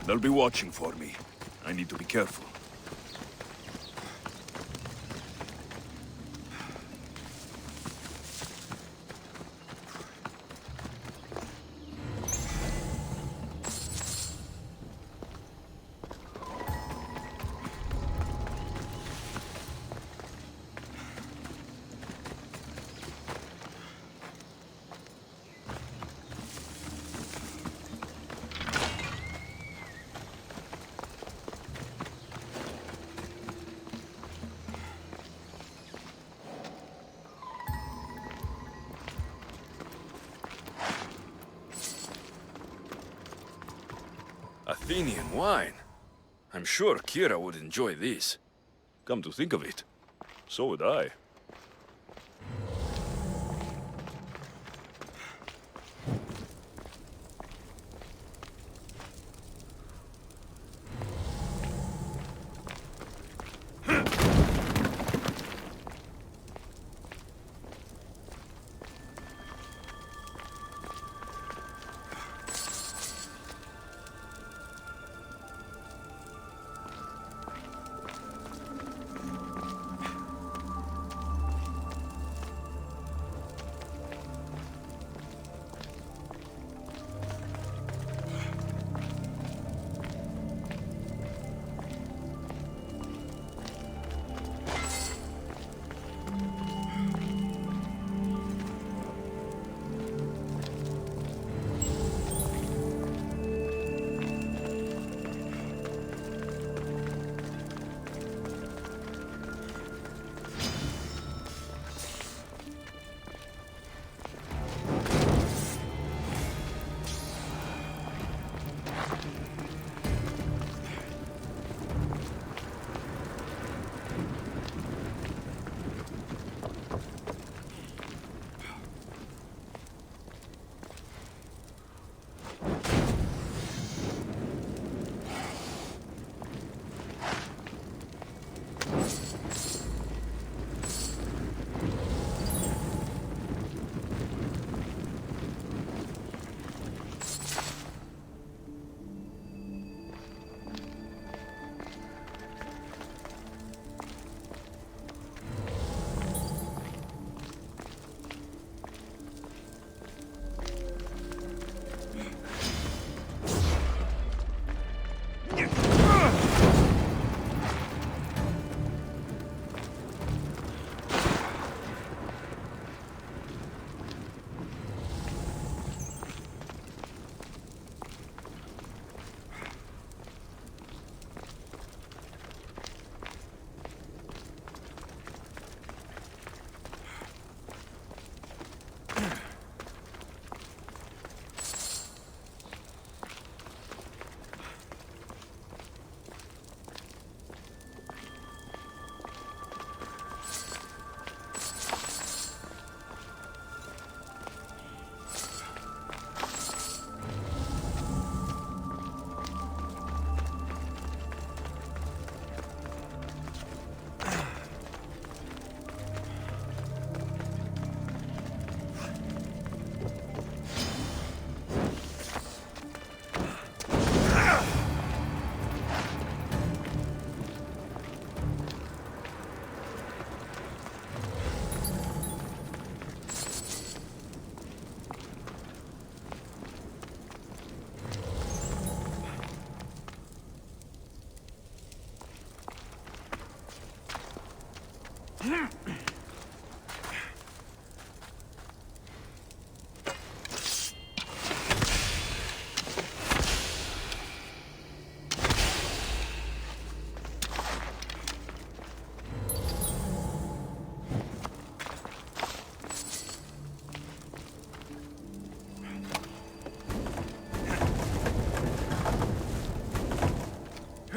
They'll be watching for me. I need to be careful. Athenian wine. I'm sure Kira would enjoy this. Come to think of it, so would I.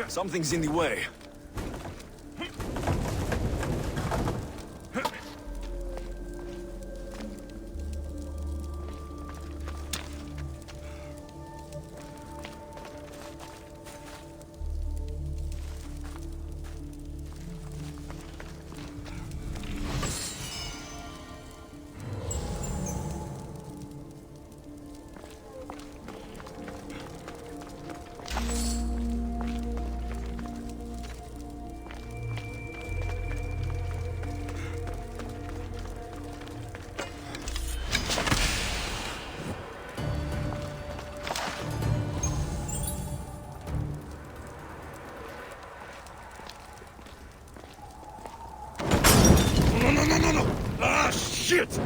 Something's in the way. Shit!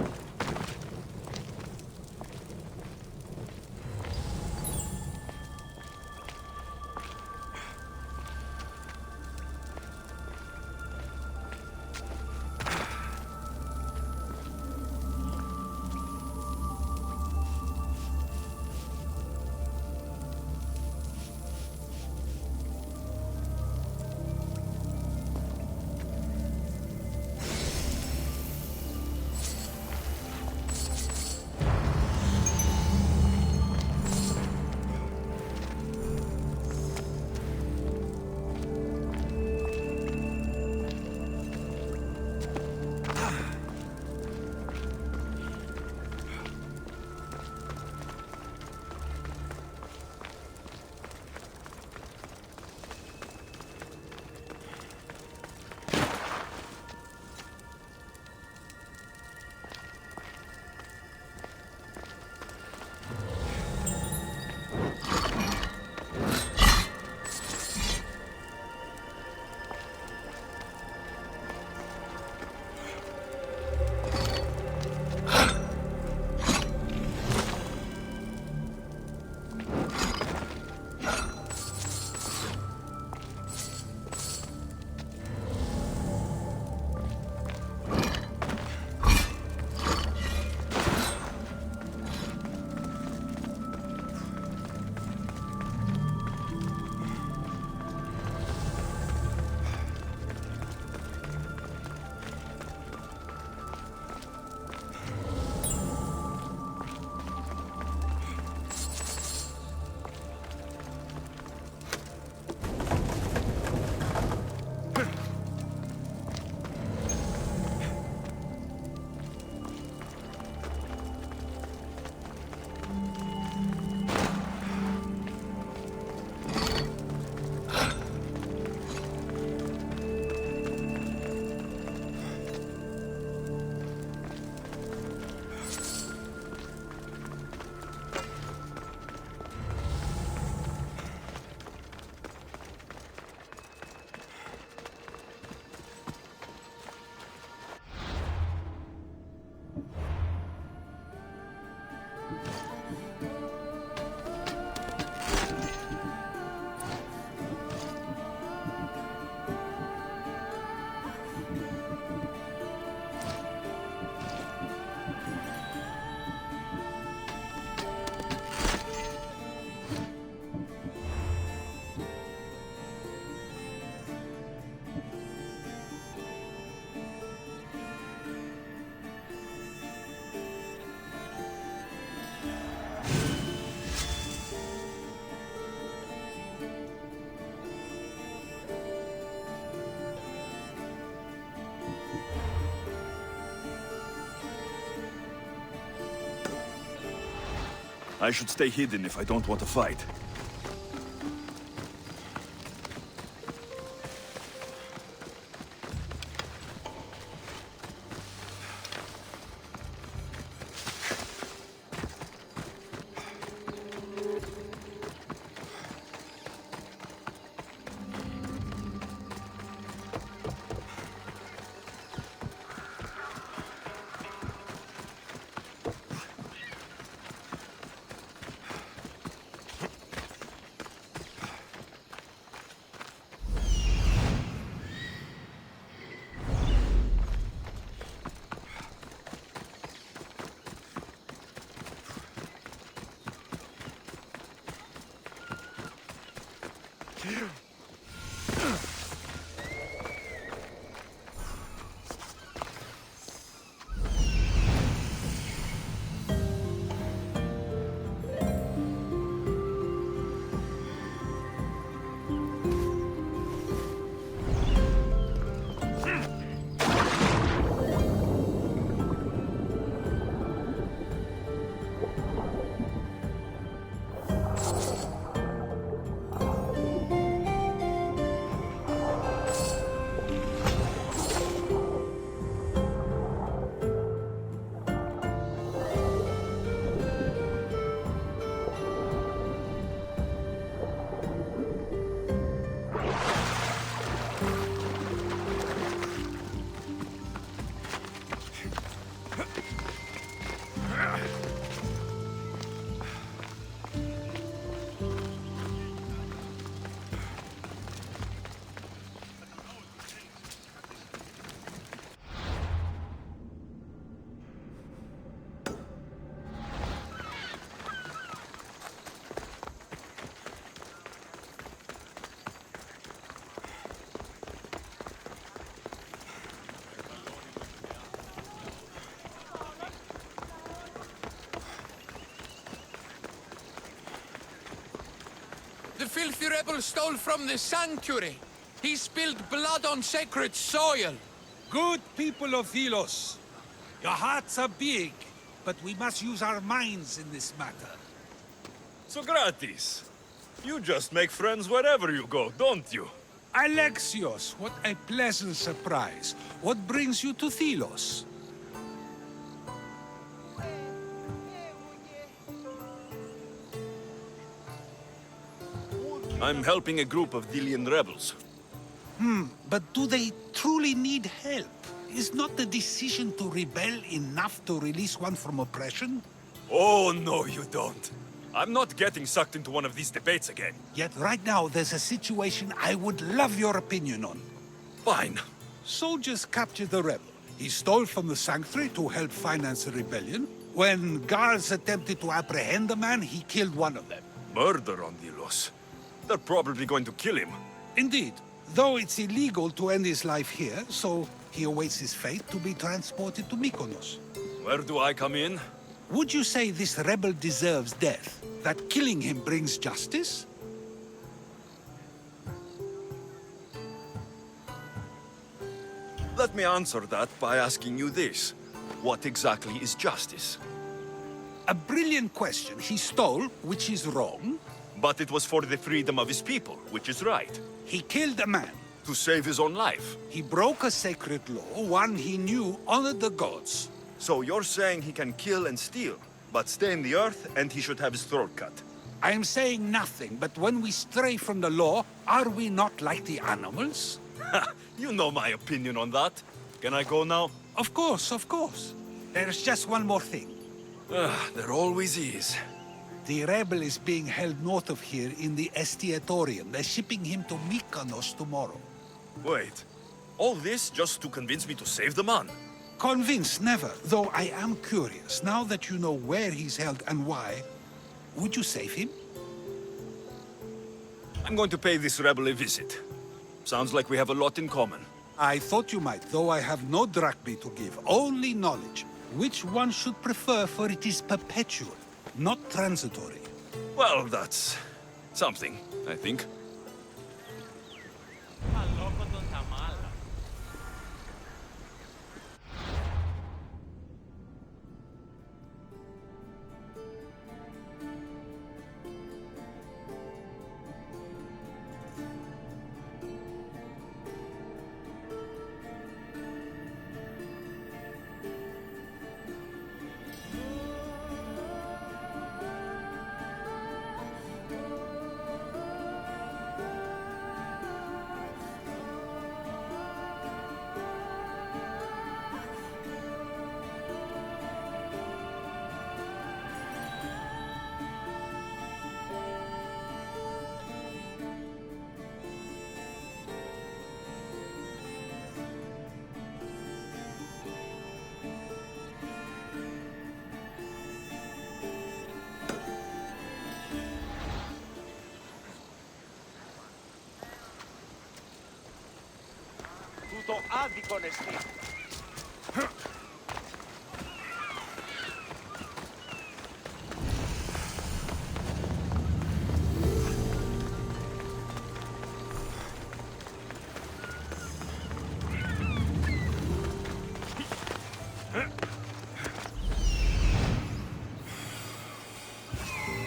I should stay hidden if I don't want to fight. filthy rebel stole from the sanctuary. He spilled blood on sacred soil. Good people of Thelos, your hearts are big, but we must use our minds in this matter. Socrates, you just make friends wherever you go, don't you? Alexios, what a pleasant surprise. What brings you to Thelos? I'm helping a group of Delian rebels. But do they truly need help? Is not the decision to rebel enough to release one from oppression? Oh, no, you don't. I'm not getting sucked into one of these debates again. Yet right now there's a situation I would love your opinion on. Fine. Soldiers captured the rebel. He stole from the sanctuary to help finance the rebellion. When guards attempted to apprehend the man, he killed one of them. Murder on Delos. They're probably going to kill him. Indeed, though it's illegal to end his life here, so he awaits his fate to be transported to Mykonos. Where do I come in? Would you say this rebel deserves death? That killing him brings justice? Let me answer that by asking you this. What exactly is justice? A brilliant question. He stole, which is wrong. But it was for the freedom of his people, which is right. He killed a man. To save his own life. He broke a sacred law, one he knew honored the gods. So you're saying he can kill and steal, but stay in the earth and he should have his throat cut? I am saying nothing, but when we stray from the law, are we not like the animals? You know my opinion on that. Can I go now? Of course, of course. There's just one more thing. There always is. The rebel is being held north of here in the Estiatorium. They're shipping him to Mykonos tomorrow. Wait, all this just to convince me to save the man? Convinced, never. Though I am curious, now that you know where he's held and why, would you save him? I'm going to pay this rebel a visit. Sounds like we have a lot in common. I thought you might, though I have no drachmae to give, only knowledge. Which one should prefer, for it is perpetual, not transitory. Well, that's something, I think. Το άδικον εστί.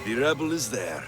The rebel is there.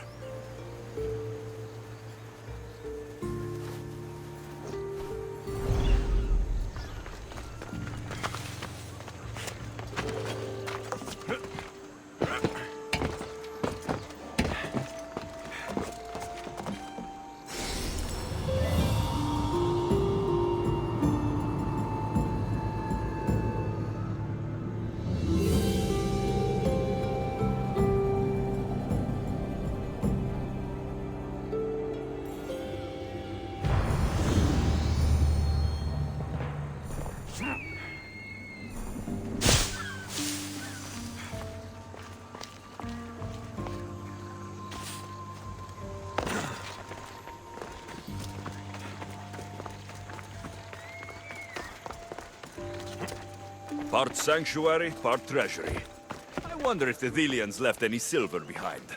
Part sanctuary, part treasury. I wonder if the Thelians left any silver behind.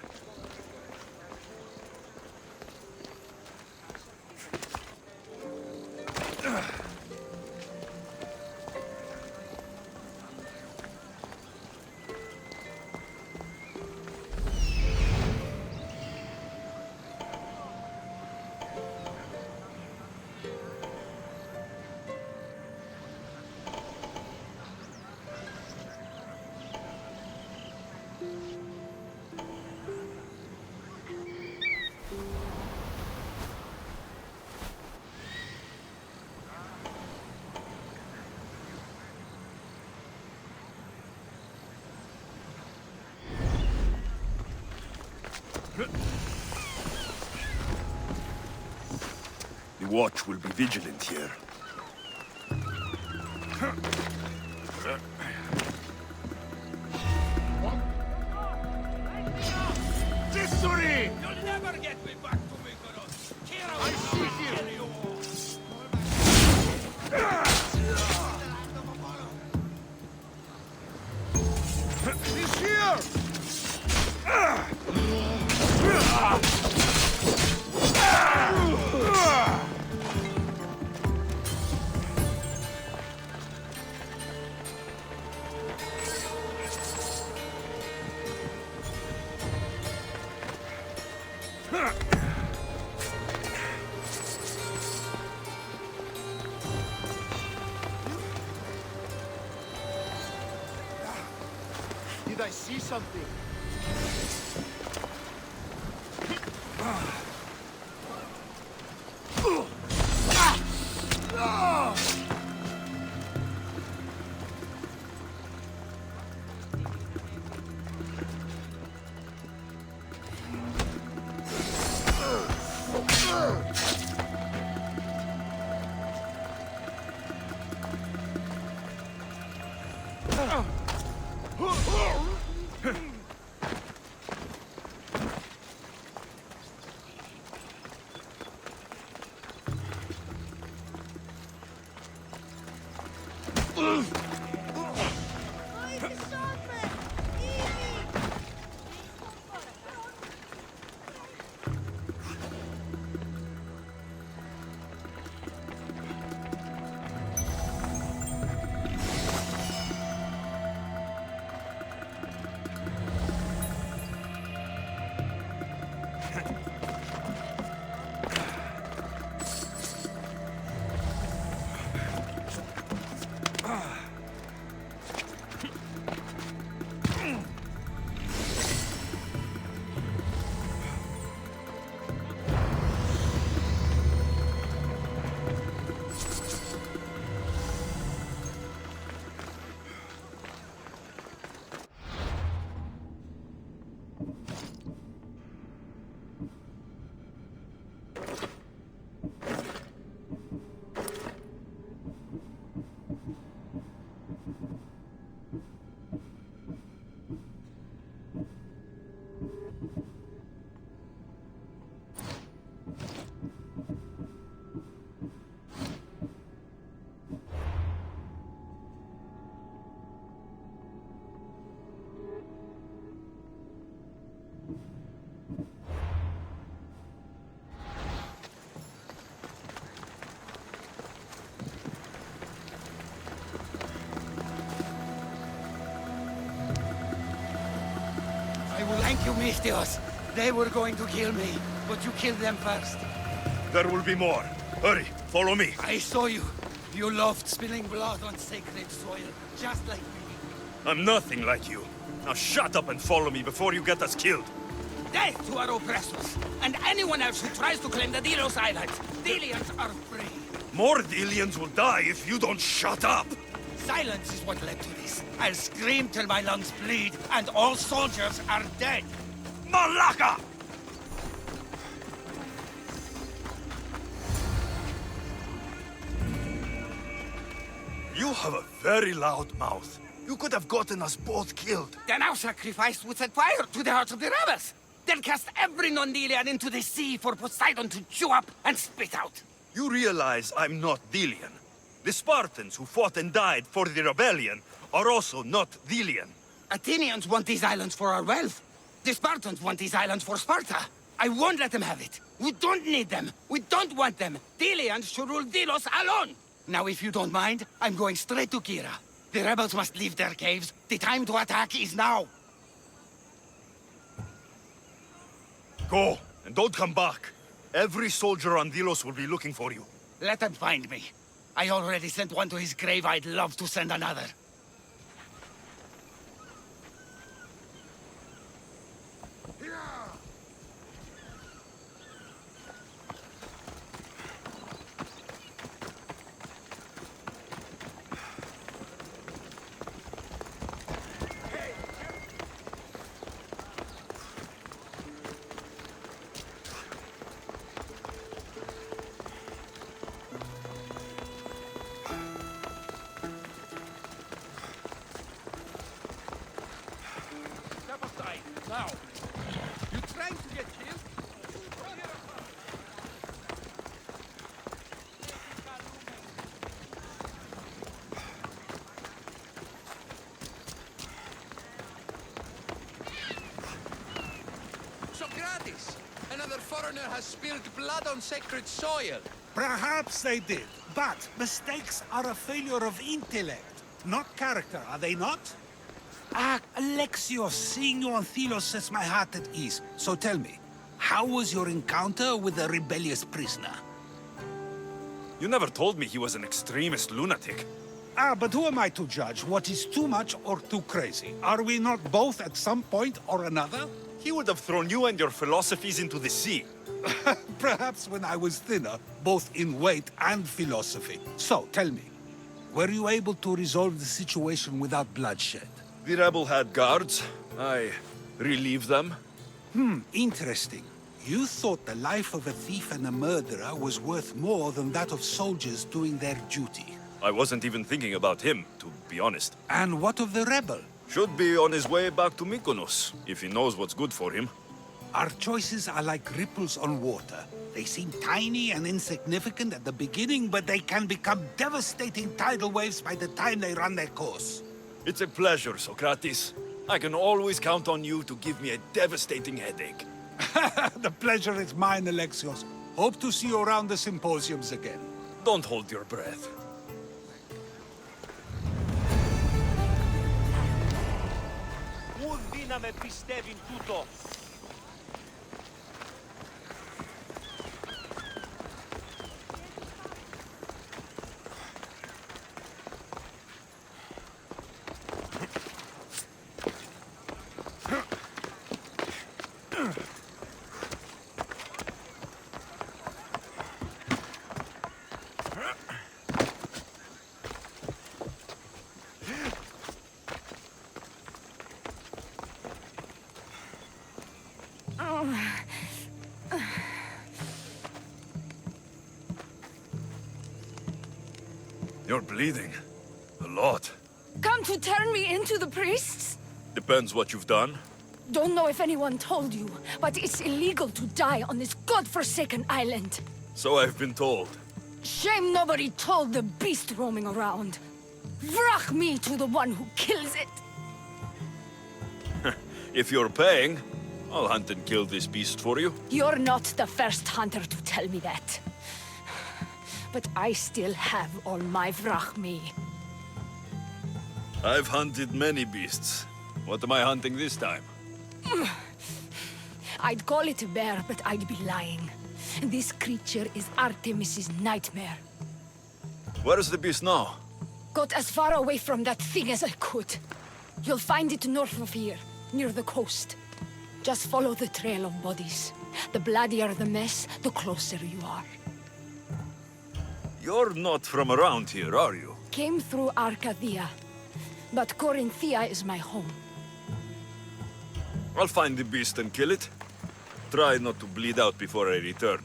The watch will be vigilant here. You'll never get me back to Mykonos! I see you! He's here! Did I see something? Thank you, Mistios. They were going to kill me, but you killed them first. There will be more. Hurry, follow me. I saw you. You loved spilling blood on sacred soil, just like me. I'm nothing like you. Now shut up and follow me before you get us killed. Death to our oppressors, and anyone else who tries to claim the Delos Islands. Delians are free. More Delians will die if you don't shut up. Silence is what led to this. I'll scream till my lungs bleed, and all soldiers are dead. Malaka! You have a very loud mouth. You could have gotten us both killed. Then our sacrifice would set fire to the hearts of the rebels. Then cast every non-Delian into the sea for Poseidon to chew up and spit out. You realize I'm not Delian. The Spartans who fought and died for the rebellion are also not Delian. Athenians want these islands for our wealth. The Spartans want these islands for Sparta. I won't let them have it. We don't need them. We don't want them. Delians should rule Delos alone. Now, if you don't mind, I'm going straight to Kira. The rebels must leave their caves. The time to attack is now. Go, and don't come back. Every soldier on Delos will be looking for you. Let them find me. I already sent one to his grave. I'd love to send another. has spilled blood on sacred soil. Perhaps they did, but mistakes are a failure of intellect, not character, are they not? Ah, Alexios, seeing you on Thelos sets my heart at ease. So tell me, how was your encounter with the rebellious prisoner? You never told me he was an extremist lunatic. Ah, but who am I to judge what is too much or too crazy? Are we not both at some point or another? He would have thrown you and your philosophies into the sea. Perhaps when I was thinner, both in weight and philosophy. So, tell me, were you able to resolve the situation without bloodshed? The rebel had guards. I relieved them. Interesting. You thought the life of a thief and a murderer was worth more than that of soldiers doing their duty. I wasn't even thinking about him, to be honest. And what of the rebel? Should be on his way back to Mykonos, if he knows what's good for him. Our choices are like ripples on water. They seem tiny and insignificant at the beginning, but they can become devastating tidal waves by the time they run their course. It's a pleasure, Socrates. I can always count on you to give me a devastating headache. The pleasure is mine, Alexios. Hope to see you around the symposiums again. Don't hold your breath. Πού δύναμε πιστεύειν τούτο. You're bleeding. A lot. Come to turn me into the priests? Depends what you've done. Don't know if anyone told you, but it's illegal to die on this godforsaken island. So I've been told. Shame nobody told the beast roaming around. Vrach me to the one who kills it. If you're paying, I'll hunt and kill this beast for you. You're not the first hunter to tell me that. But I still have all my vrach me. I've hunted many beasts. What am I hunting this time? I'd call it a bear, but I'd be lying. This creature is Artemis's nightmare. Where is the beast now? Got as far away from that thing as I could. You'll find it north of here, near the coast. Just follow the trail of bodies. The bloodier the mess, the closer you are. You're not from around here, are you? Came through Arcadia, but Corinthia is my home. I'll find the beast and kill it. Try not to bleed out before I return.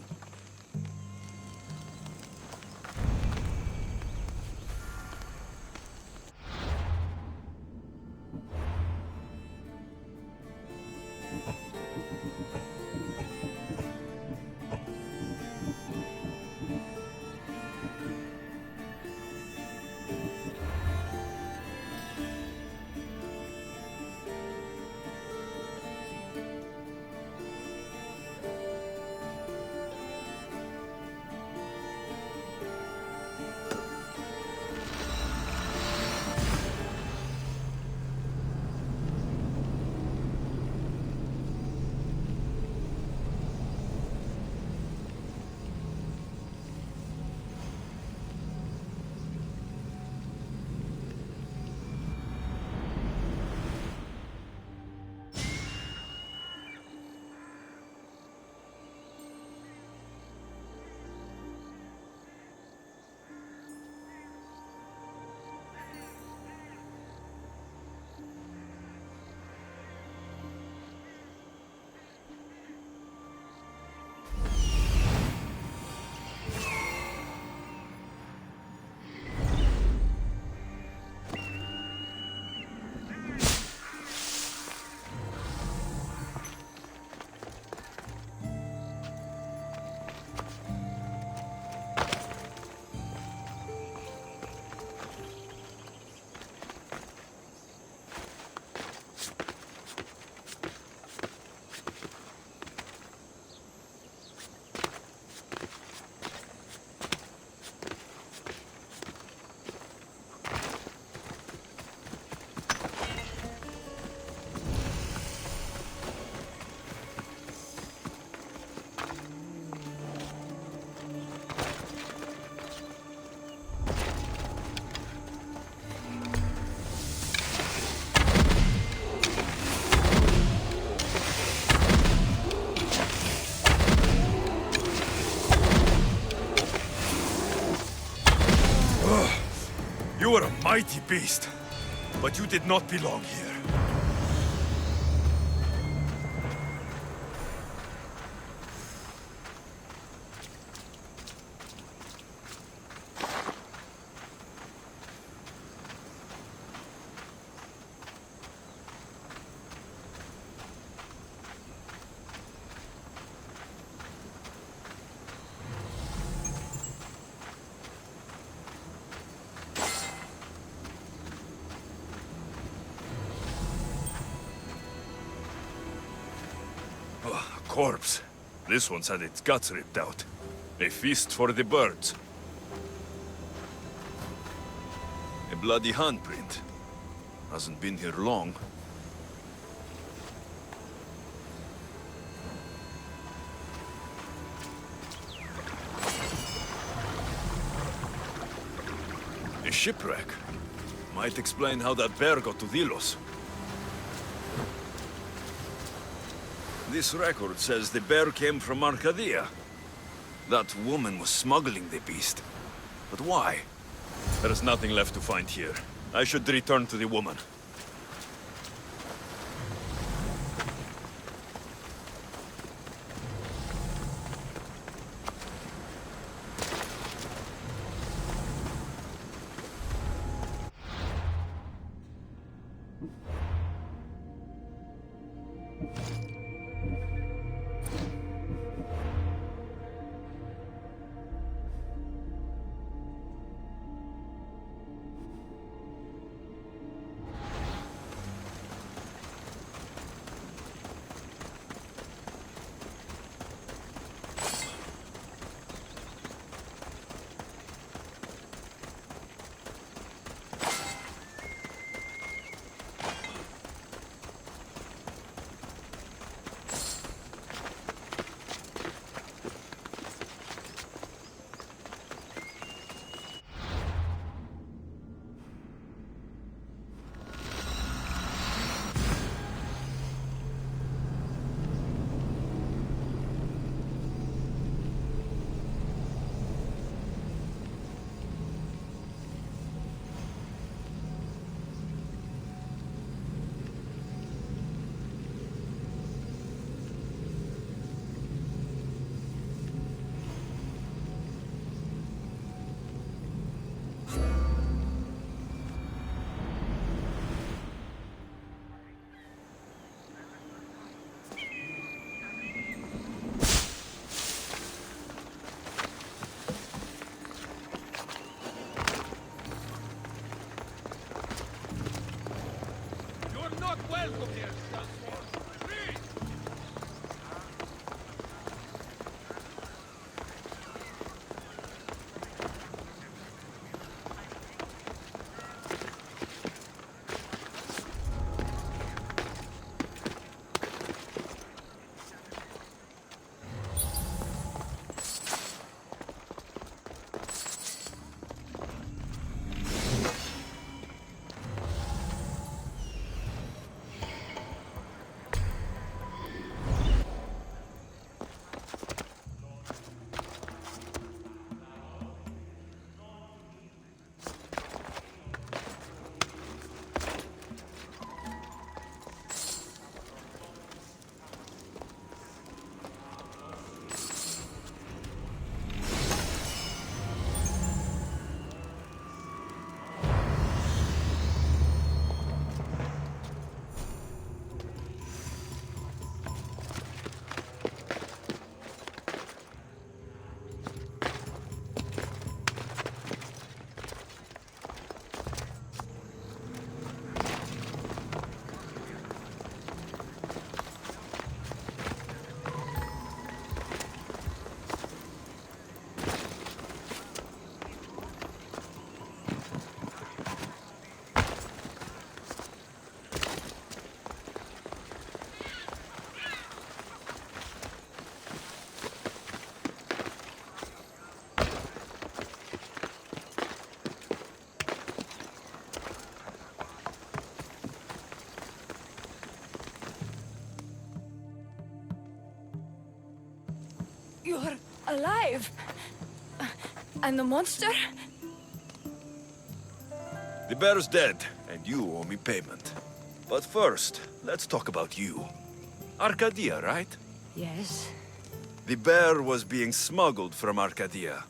You are a mighty beast, but you did not belong here. Oh, a corpse. This one's had its guts ripped out. A feast for the birds. A bloody handprint. Hasn't been here long. A shipwreck. Might explain how that bear got to Delos. This record says the bear came from Arcadia. That woman was smuggling the beast. But why? There is nothing left to find here. I should return to the woman. Welcome here, Sunsworn. Please! You're alive? And the monster? The bear's dead, and you owe me payment. But first, let's talk about you. Arcadia, right? Yes. The bear was being smuggled from Arcadia.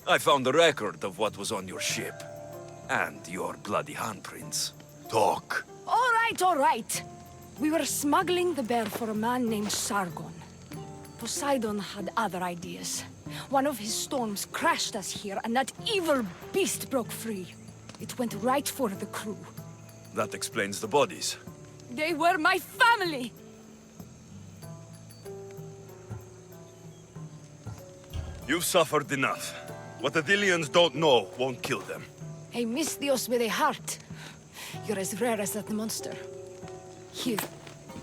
I found a record of what was on your ship. And your bloody handprints. Talk. All right. We were smuggling the bear for a man named Sargon. Poseidon had other ideas. One of his storms crashed us here, and that evil beast broke free. It went right for the crew. That explains the bodies. They were my family! You've suffered enough. What the Dillians don't know won't kill them. A Misthios with a heart. You're as rare as that monster. Here,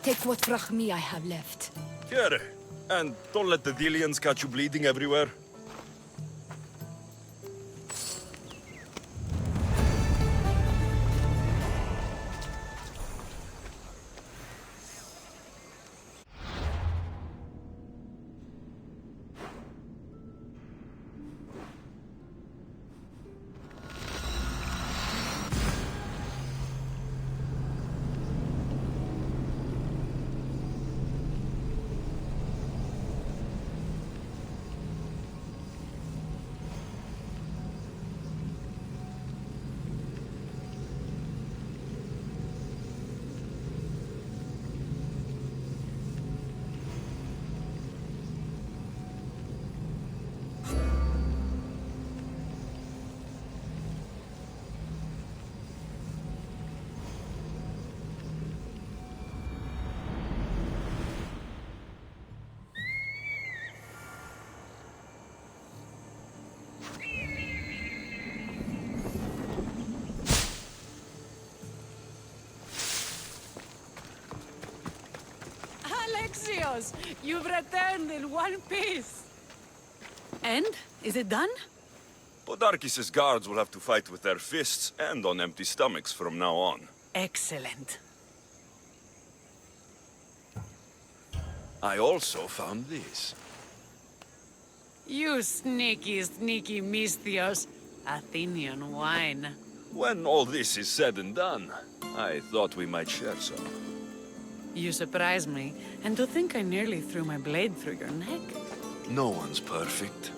take what frachmi I have left. Here. And don't let the Dillians catch you bleeding everywhere. Alexios, you've returned in one piece. And? Is it done? Podarkis's guards will have to fight with their fists and on empty stomachs from now on. Excellent. I also found this. You sneaky Misthios. Athenian wine. When all this is said and done, I thought we might share some. You surprise me, and to think I nearly threw my blade through your neck. No one's perfect.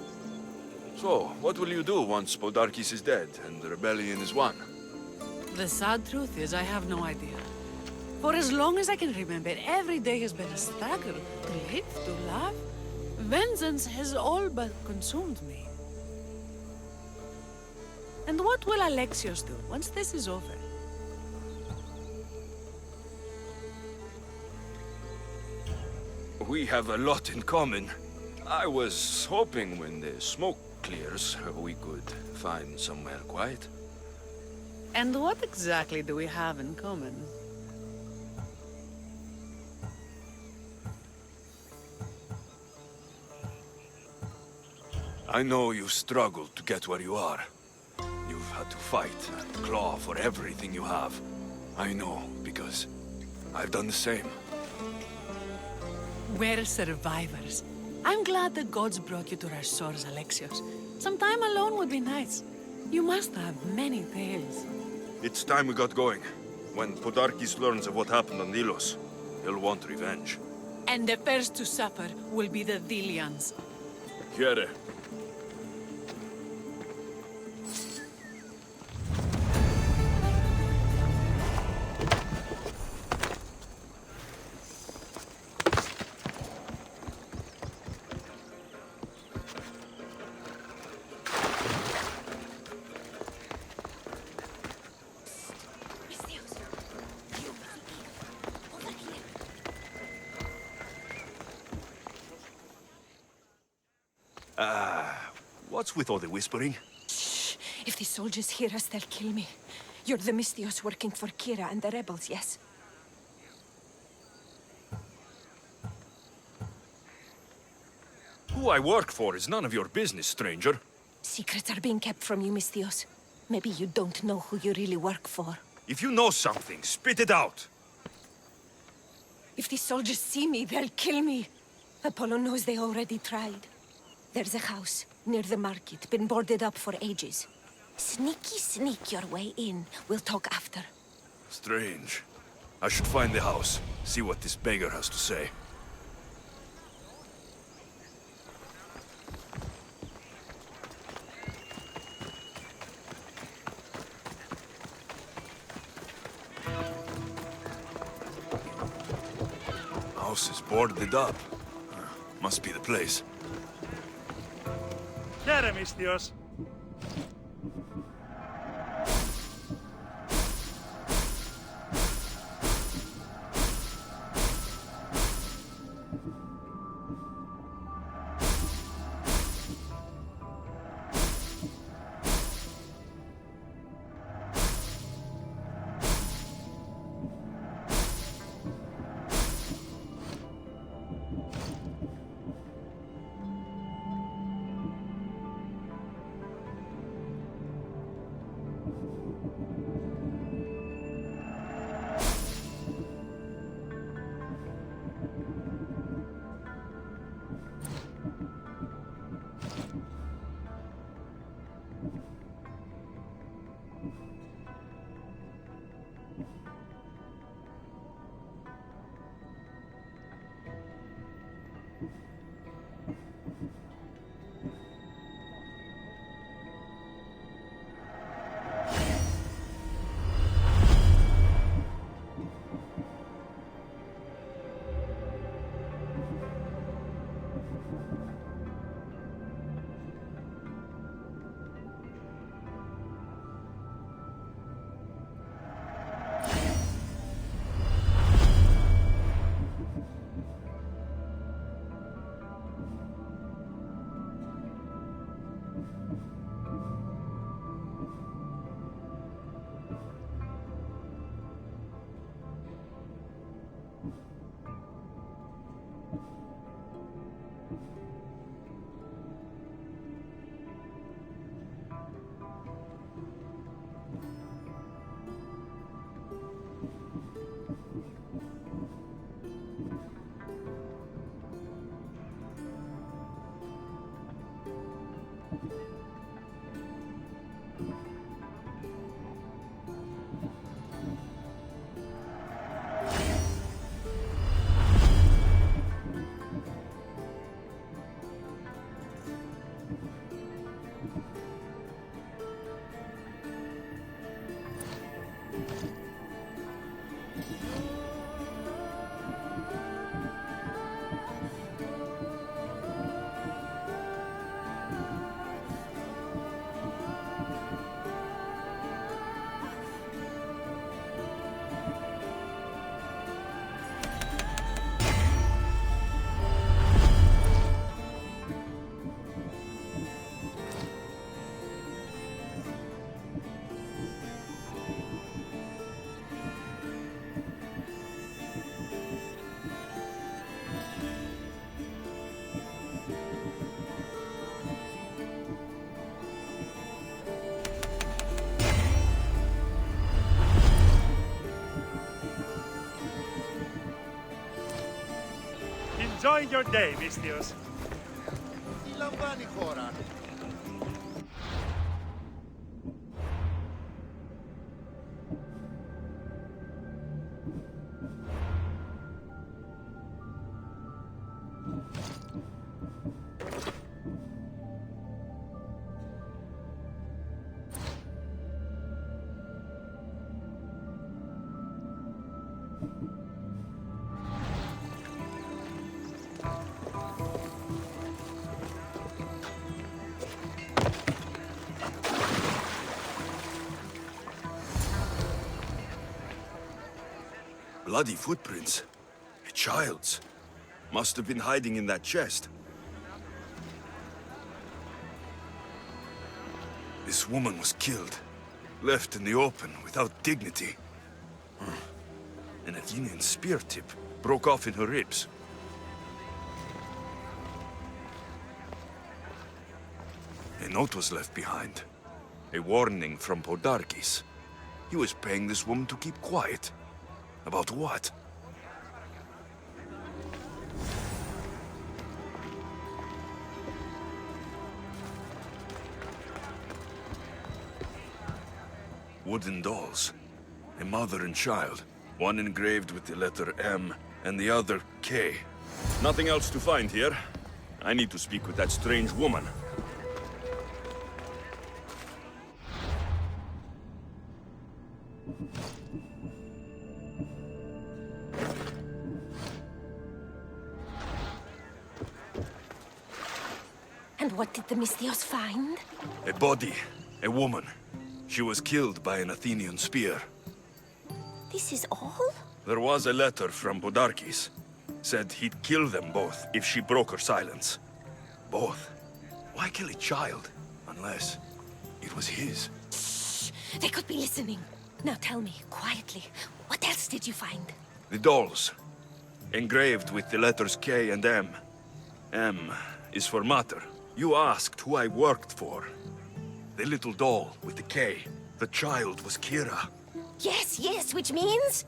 So, what will you do once Podarkis is dead and the rebellion is won? The sad truth is I have no idea. For as long as I can remember, every day has been a struggle to live, to love. Vengeance has all but consumed me. And what will Alexios do once this is over? We have a lot in common. I was hoping when the smoke clears, we could find somewhere quiet. And what exactly do we have in common? I know you've struggled to get where you are. You've had to fight and claw for everything you have. I know, because I've done the same. We're survivors. I'm glad the gods brought you to our shores, Alexios. Some time alone would be nice. You must have many tales. It's time we got going. When Podarkis learns of what happened on Delos, he'll want revenge. And the first to suffer will be the Dilians. Here. What's with all the whispering? Shh! If the soldiers hear us, they'll kill me. You're the Misthios working for Kira and the rebels, yes? Who I work for is none of your business, stranger. Secrets are being kept from you, Misthios. Maybe you don't know who you really work for. If you know something, spit it out. If the soldiers see me, they'll kill me. Apollo knows they already tried. There's a house near the market, been boarded up for ages. Sneak your way in. We'll talk after. Strange. I should find the house, see what this beggar has to say. House is boarded up. Must be the place. Jeremistios. Enjoy your day, Mistios. Τι λαμβάνει η χώρα. Bloody footprints. A child's. Must have been hiding in that chest. This woman was killed. Left in the open without dignity. An Athenian spear tip broke off in her ribs. A note was left behind. A warning from Podarkis. He was paying this woman to keep quiet. About what? wooden dolls. A mother and child. One engraved with the letter M, and the other K. Nothing else to find here. I need to speak with that strange woman. And what did the Misthios find? A body. A woman. She was killed by an Athenian spear. This is all? There was a letter from Podarkis. Said he'd kill them both if she broke her silence. Both? Why kill a child? Unless it was his. Shh! They could be listening. Now tell me, quietly, what else did you find? The dolls. Engraved with the letters K and M. M is for mater. You asked who I worked for. The little doll with the K. The child was Kira. Yes, yes, which means?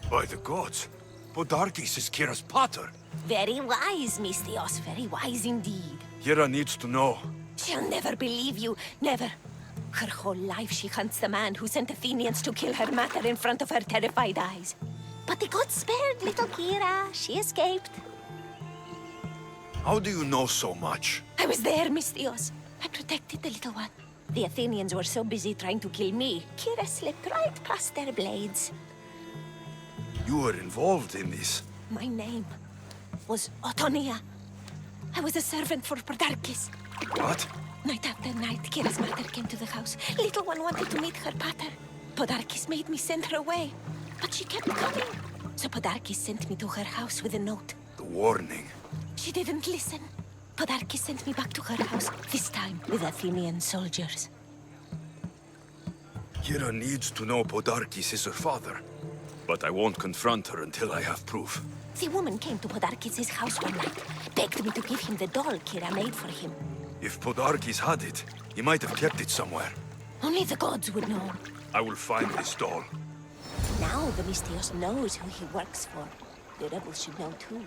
By the gods, Podarkis is Kira's pater. Very wise, Misthios, very wise indeed. Kira needs to know. She'll never believe you, never. Her whole life she hunts the man who sent Athenians to kill her mater in front of her terrified eyes. But the gods spared little Kira. She escaped. How do you know so much? I was there, Misthios. I protected the little one. The Athenians were so busy trying to kill me, Kira slipped right past their blades. You were involved in this. My name was Otonia. I was a servant for Podarkis. What? Night after night, Kira's mother came to the house. Little one wanted to meet her pater. Podarkis made me send her away, but she kept coming. So Podarkis sent me to her house with a note. The warning. She didn't listen. Podarkis sent me back to her house, this time with Athenian soldiers. Kira needs to know Podarkis is her father. But I won't confront her until I have proof. The woman came to Podarkis' house one night, begged me to give him the doll Kira made for him. If Podarkis had it, he might have kept it somewhere. Only the gods would know. I will find this doll. Now the Misthios knows who he works for. The rebels should know too.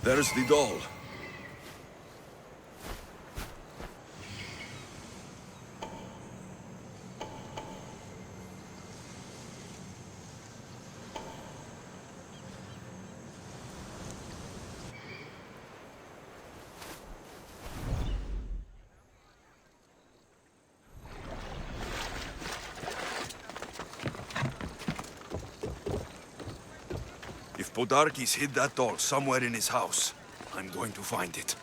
There's the doll. If Podarkis hid that doll somewhere in his house, I'm going to find it.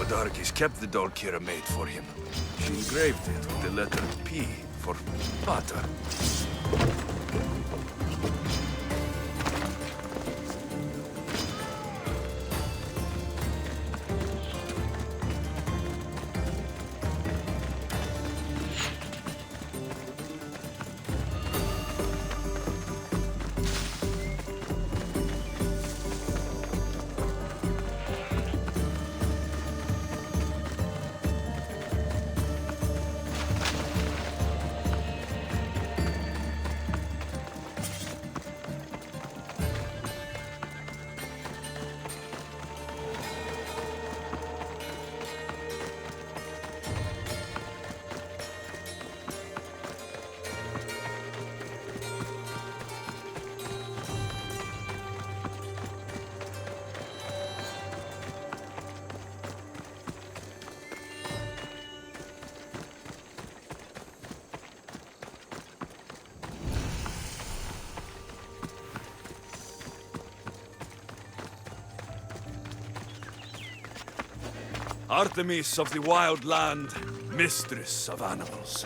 Podarkis kept the doll Kira made for him. She engraved it with the letter P for Pater. Artemis of the Wild Land, mistress of animals.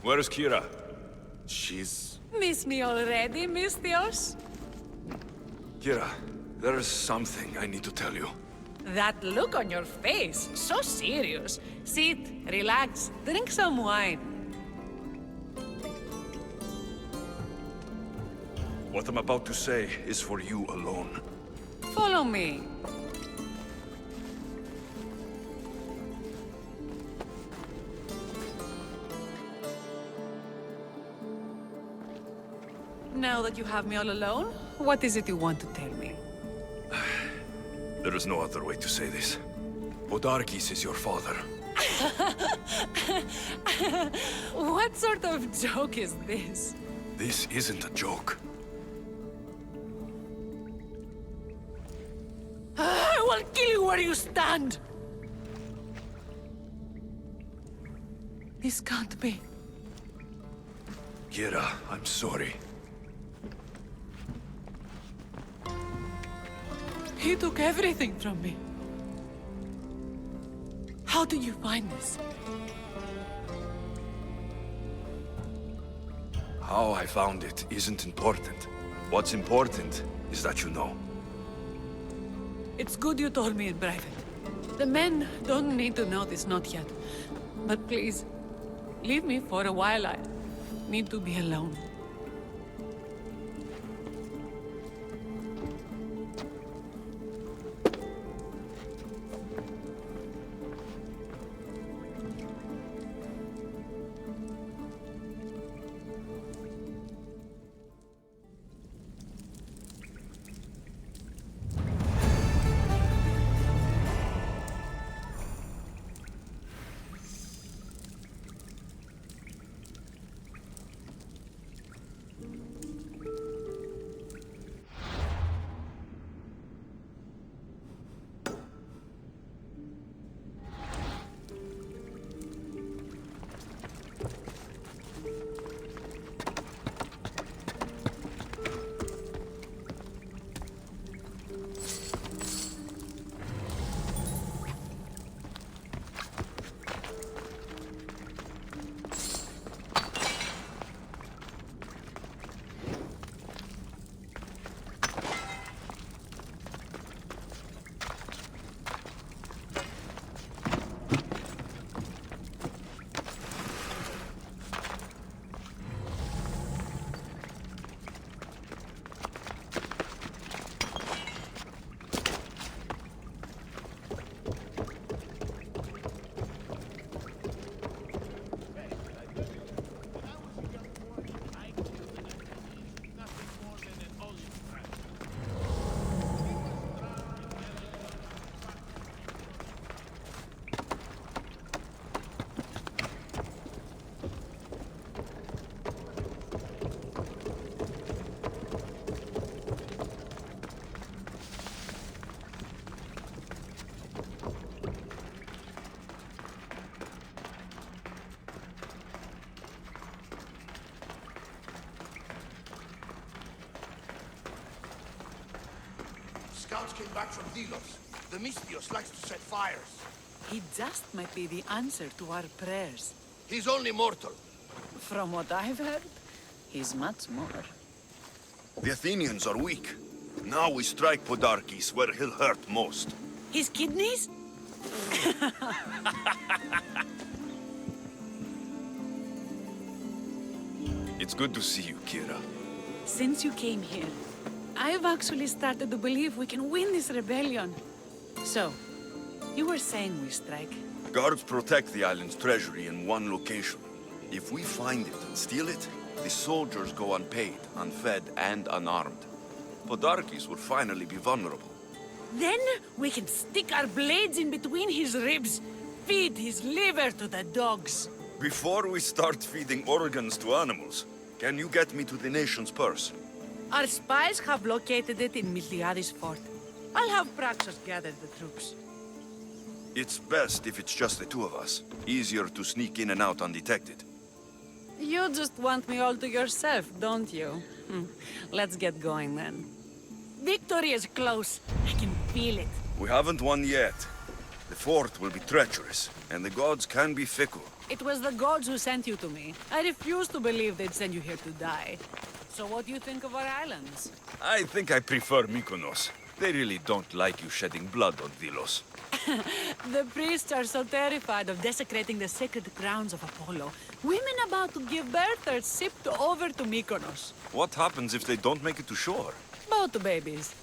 Where's Kira? She's... Miss me already, Mistios? Kira, there's something I need to tell you. That look on your face, so serious. Sit, relax, drink some wine. What I'm about to say is for you alone. Follow me. Now that you have me all alone, what is it you want to tell me? There is no other way to say this. Podarkis is your father. What sort of joke is this? This isn't a joke. I will kill you where you stand! This can't be. Kira, I'm sorry. He took everything from me. How did you find this? How I found it isn't important. What's important is that you know. It's good you told me in private. The men don't need to know this, not yet. But please, leave me for a while. I need to be alone. Scouts came back from Delos. The Mystios likes to set fires. He just might be the answer to our prayers. He's only mortal. From what I've heard, he's much more. The Athenians are weak. Now we strike Podarkes where he'll hurt most. His kidneys? It's good to see you, Kira. Since you came here, I've actually started to believe we can win this rebellion. So, you were saying we strike? Guards protect the island's treasury in one location. If we find it and steal it, the soldiers go unpaid, unfed, and unarmed. Podarkes will finally be vulnerable. Then we can stick our blades in between his ribs, feed his liver to the dogs. Before we start feeding organs to animals, can you get me to the nation's purse? Our spies have located it in Miltiades' fort. I'll have Praxos gather the troops. It's best if it's just the two of us. Easier to sneak in and out undetected. You just want me all to yourself, don't you? Let's get going then. Victory is close. I can feel it. We haven't won yet. The fort will be treacherous, and the gods can be fickle. It was the gods who sent you to me. I refuse to believe they'd send you here to die. So what do you think of our islands? I think I prefer Mykonos. They really don't like you shedding blood on Delos. The priests are so terrified of desecrating the sacred grounds of Apollo. Women about to give birth are shipped over to Mykonos. What happens if they don't make it to shore? Boat babies.